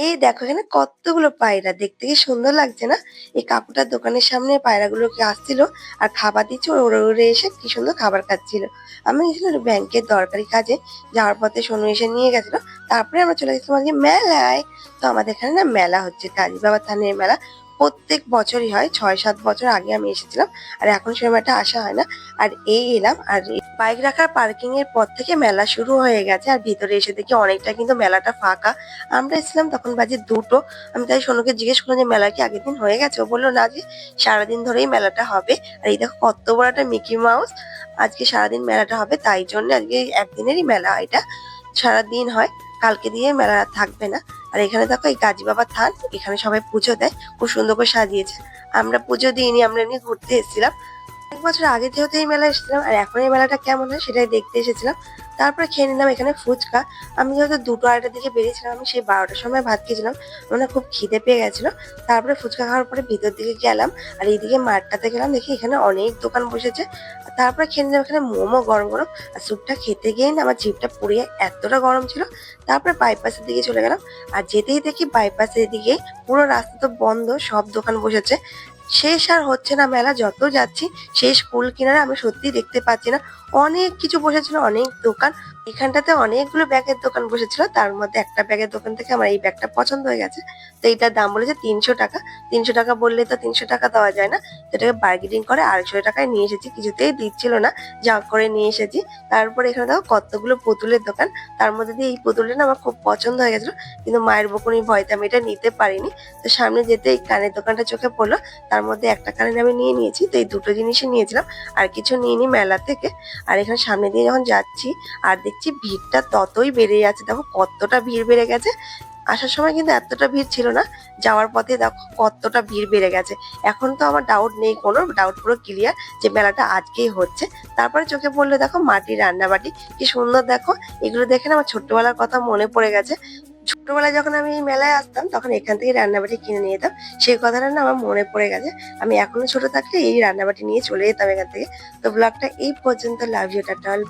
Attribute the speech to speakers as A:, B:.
A: এই দেখো এখানে কতগুলো পায়রা দেখতে কি সুন্দর লাগছে না? এই কাকুটার দোকানের সামনে পায়রাগুলোকে আসছিল আর খাবার দিচ্ছে, ওরা উড়ে উড়ে এসে কি সুন্দর খাবার খাচ্ছিল। আমি গেছিলাম একটু ব্যাংকের দরকারি কাজে, যাওয়ার পথে সোনু এসে নিয়ে গেছিল। তারপরে আমরা চলে গেছিলাম আজকে মেলায়। তো আমাদের এখানে না মেলা হচ্ছে, কাজী বাবা থানের মেলা। প্রত্যেক বছরই হয়, ৬-৭ বছর আগে আমি এসেছিলাম, আর এখন সেরকম একটা আসা হয় না। আর এই এলাম, আর বাইক রাখার পার্কিং এর পর থেকে মেলা শুরু হয়ে গেছে, আর ভিতরে এসে দেখি অনেকটা কিন্তু মেলাটা ফাঁকা। আমরা এসেছিলাম তখন বাজে ২টো। আমি তাই সোনুকে জিজ্ঞেস করলাম যে মেলা কি আগের দিন হয়ে গেছে? ও বললো না, যে সারাদিন ধরেই মেলাটা হবে। আর এই দেখো কত বড় একটা মিকি মাউস। আজকে সারাদিন মেলাটা হবে, তাই জন্য আজকে একদিনেরই মেলা এটা, সারাদিন হয়। কালকে দিয়ে মেলা আর থাকবে না। আর এখানে দেখো এই গাজী বাবা থান, এখানে সবাই পুজো দেয়, খুব সুন্দর করে সাজিয়েছে। আমরা পুজো দিইনি, আমরা এমনি ঘুরতে এসেছিলাম। এক বছর আগে যেহেতু এই মেলায় এসেছিলাম, আর এখন এই মেলাটা কেমন হয় সেটাই দেখতে এসেছিলাম। তারপরে খেয়ে নিলাম এখানে ফুচকা। আমি যেহেতু ২টো-২.৩টার দিকে বেরিয়েছিলাম, আমি সেই ১২টার সময় ভাত খেয়েছিলাম। আমার না খুব খিদে পেয়ে গেছিল। তারপরে ফুচকা খাওয়ার পরে ভিতর দিকে গেলাম, আর এইদিকে মাঠটাতে গেলাম, দেখি এখানে অনেক দোকান বসেছে। আর তারপরে খেয়ে নিলাম এখানে মোমো গরম গরম। আর স্যুপটা খেতে গিয়েই না আমার জিভটা পুড়িয়ে এতটা গরম ছিল। তারপরে বাইপাসের দিকে চলে গেলাম, আর যেতেই দেখি বাইপাসের দিকে পুরো রাস্তা তো বন্ধ, সব দোকান বসেছে। শেষ আর হচ্ছে না মেলা, যত যাচ্ছি শেষ কুল কিনারা আমি সত্যিই দেখতে পাচ্ছি না। অনেক কিছু বসেছিল, অনেক দোকান। এখানটাতে অনেকগুলো ব্যাগের দোকান বসেছিল, তার মধ্যে একটা ব্যাগের দোকান থেকে আমার এই ব্যাগটা পছন্দ হয়ে গেছে। তো এটার দাম বলেছে ৩০০ টাকা। ৩০০ টাকা বললে তো ৩০০ টাকা দেওয়া যায় না, তো এটাকে বার্গেনিং করে ২৫০ টাকায় নিয়ে এসেছি, কিছুতেই দিচ্ছিল না, যা করে নিয়ে এসেছি। তারপরে এখানে দেখো কতগুলো পুতুলের দোকান, তার মধ্যে দিয়ে এই পুতুলটা না আমার খুব পছন্দ হয়ে গেছিল, কিন্তু মায়ের বকুনির ভয়তে আমি এটা নিতে পারিনি। তো সামনে যেতে এই কানের দোকানটা চোখে পড়লো, তার মধ্যে একটা কারেন্ট আমি নিয়ে নিয়েছি। তো এই দুটো জিনিসই নিয়েছিলাম, আর কিছু নিইনি মেলা থেকে। আর এখানে সামনে দিয়ে যখন যাচ্ছি আর দেখছি ভিড়টা ততই বেড়ে যাচ্ছে, দেখো কতটা ভিড় বেড়ে গেছে। আসার সময় কিন্তু এতটা ভিড় ছিল না, যাওয়ার পথে দেখো কতটা ভিড় বেড়ে গেছে। এখন তো আমার ডাউট নেই, কোনো ডাউট পুরো ক্লিয়ার যে মেলাটা আজকেই হচ্ছে। তারপরে চোখে পড়লো দেখো মাটির রান্নাবাটি, কি সুন্দর দেখো। এগুলো দেখে না আমার ছোট্টবেলার কথা মনে পড়ে গেছে। ছোটবেলায় যখন আমি এই মেলায় আসতাম তখন এখান থেকে রান্নাবাটি কিনে নিয়ে যেতাম, সেই কথাটা না আমার মনে পড়ে গেছে। আমি এখনো ছোট থাকলে এই রান্নাবাটি নিয়ে চলে যেতাম এখান থেকে। তো ব্লগটা এই পর্যন্ত। Love you, tata.